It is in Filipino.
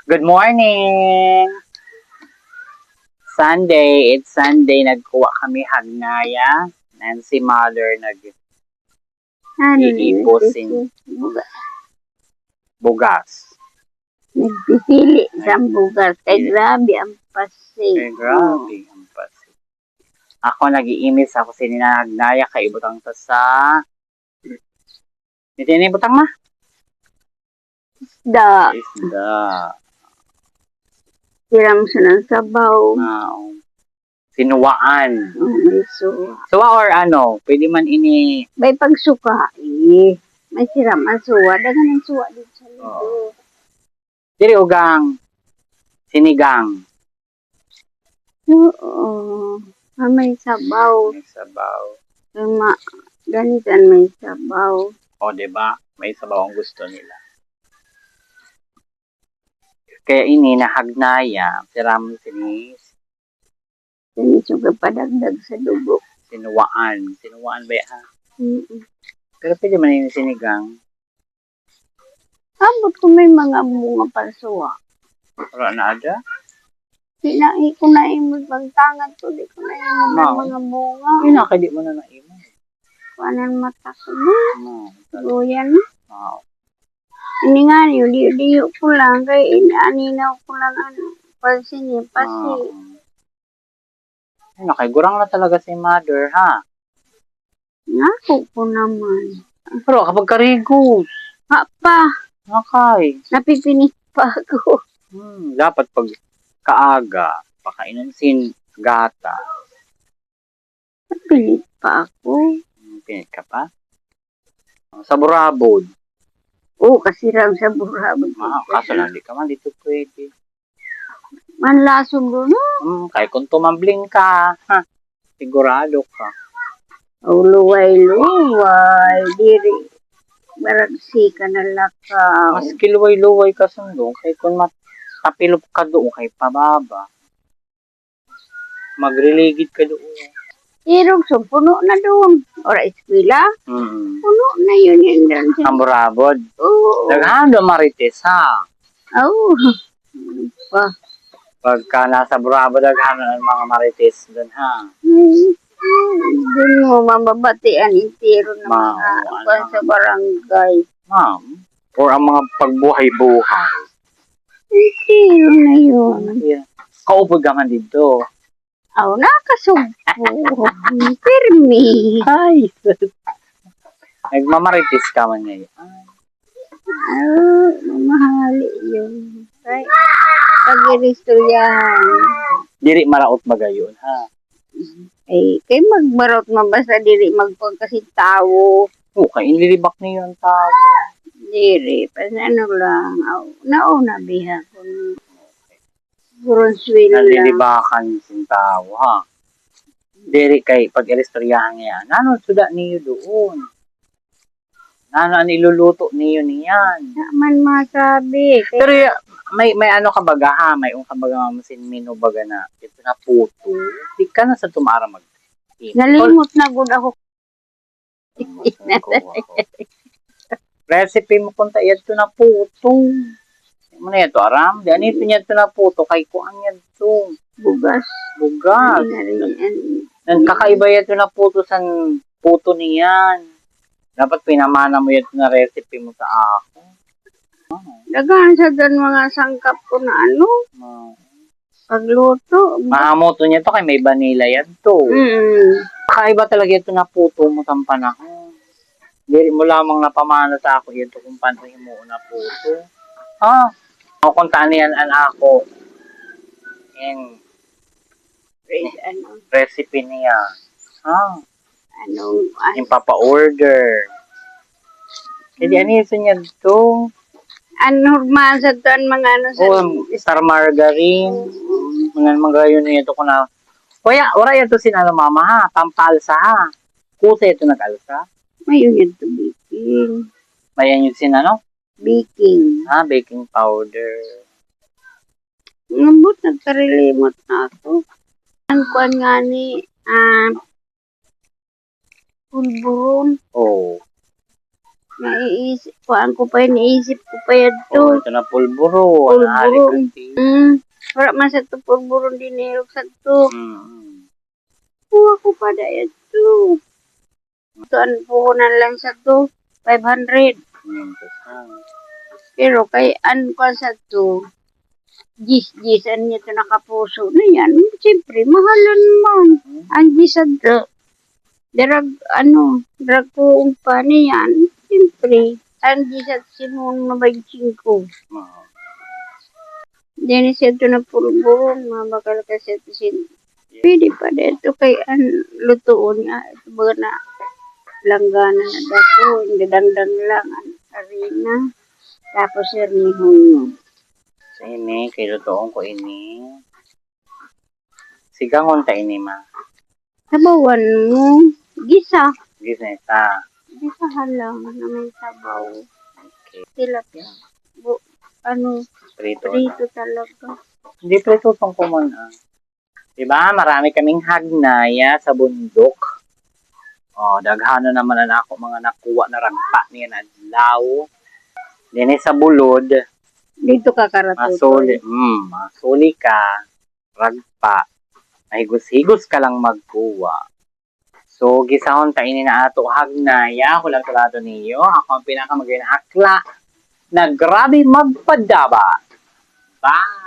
Good morning! Sunday. It's Sunday. Nagkuha kami hagnaya. And si mother iipusin bugas. Nagpipili sa bugas. Ay, grabe ang pasig. Ay, grabe. Ang pasig. Ako nag-iimis ako sininagnaya kay ibutang to sa... Dito na ibutang ma? Isda. Isda. Siram siya ng sabaw. Sinuwaan. May suwa. Suwa or ano? Pwede man ini... May pagsuka. May siram ang suwa. Dagan ang suwa dito sa lido. Diri ugang. Sinigang. Oo. May sabaw. May sabaw. Ganitan may sabaw. O, diba? May sabaw ang gusto nila. Kaya ini nahagnaya. Siram sinis. Sinisuga padagdag sa dugo. Sinuwaan. Sinuwaan ba yan? Pero pwede man yung sinigang. Abot ko may mga bunga para suwa. Pero na ada? Sinai ko na imod pagtangan to. Di ko na imod ng mga bunga. Pinakadi mo na naimo. Kuanan mata ko na. Luyan. Wow. Ini nga yun, diyo ko lang. Kaya inaninaw ko lang pasi. Nakaigurang na talaga si mother, ha? Nako ko naman. Pero kapag karigos. Pa. Nakay. Napipinis pa ako. Dapat pag kaaga, pakainan sin gata. Napilit pa ako. Pinit ka pa? Sa burabod. Oo, kasi ram sa burabod. Kaso lang di ka man dito pwede. Manlasong doon. Kaya kung tumambling ka, ha? Sigurado ka. Luway-luway. Diri. Baragsi ka na lakaw. Mas kiluway-luway ka sundo. Kaya kung matapilop ka doon, kay pababa. Magreligid ka doon. Irog, so puno na doon. Ora, eskwila. Puno na yun doon. Ang burabod. Oo. Naghahando marites, ha? Oo. Pagka nasa burabod, naghahando ng mga marites doon, ha? Doon mo mababatian itiro ng mga sa barangay. Ma'am, or ang mga pagbuhay-buhay. Itiro na yun. Kaupod ka man dito. Aw, nakasugpo. Permi. Ay! Nagmamaritis ka man ngayon. Mamahali yun. Ay, pag-iristoryahan. Diri maraot magayon, ha? Ay, kay magbarot mabasa diri magpag kasi tao. Okay, inilibak niyo ang tao. Diri, pas ano lang. Nauna biha ko. Bronzewell lang. Nalilibakan sin tao, ha? Diri kay pag-iristoryahan niya. Nano suda niyo doon? Nano niluluto niyo niyan? Naman masabi. Pero may ano ka baga, ha? May kabaga masin mino baga na ito na puto. Di ka na sa tumara mag Nalimot na gud ako. Recipe mo kung tayo ito na puto. Mo na ito, aram? Di anito niya ito na puto. Kay kuang yan ito. Bugas. Kakaiba ito na puto sa puto niyan. Dapat pinamana mo ito na recipe mo sa ako. Dagan sa doon mga sangkap ko na ano. Pagluto. Mahamoto niya to kay may vanilla yan to. Kakaiba talaga ito na puto mo sa panahon. Diri mo lamang napamana sa ako ito kung paano mo na puto. O kung tanian ako. Yung recipe niya. Yung papa-order. Hindi anito niya ito. Normal sa doon mga ano sa... Star margarine. Mga yun ito ko na. Wala ito sinala mama, ha? Pampalsa, ha? Kusa ito nag-alsa. Mayon ito baking. Mayan yun sinano? Baking. Baking powder. Ngambot, nagkarilimot na ako. Ang kuwan nga ni, pulburon. Naiisip, kuhaan ko pa yun, naisip ko pa yan Oh, to. ito na pulburo. Pulburo. Kasi. Wala man sa to, pulburo dinero sa to. Kuha ko pa da yan to. Tuan puhunan lang sa to, 500. Pero kay an ko sa to, gis-gisan niya to nakapuso na yan. Siyempre, mahalan man. Ang gisad to, drag ko pa niyan. Siyempre, ang gisad simon na 25. Dini siya to na pulburon, mabakal ka siya to sin. Pwede pa dito kay an lutuon niya. Ito ba na langgana na dako, hindi dandan lang ang arena. Tapos sirmihon. Sa ini, kay lutoon ko ini. Sigangon ta ini, ma. Sabawan mo, gisa. Gisneta. Gisa halang na may sabaw. Okay. Tilapia. Prito. Prito talaga. Hindi prito itong kumon, ah. Diba? Marami kaming hagnaya sa bundok. Oh, daghano naman na ako mga nakuha na ragpa niya na adlaw. Dini sa bulod, Dito ka karatutoy. masuli ka, ragpa, mahigos-higos ka lang magkuha. So, gisahon ta ini na ato hagnaya, hulang tulado niyo. Ako ang pinakamagayon na akla na grabe magpadaba. Bye!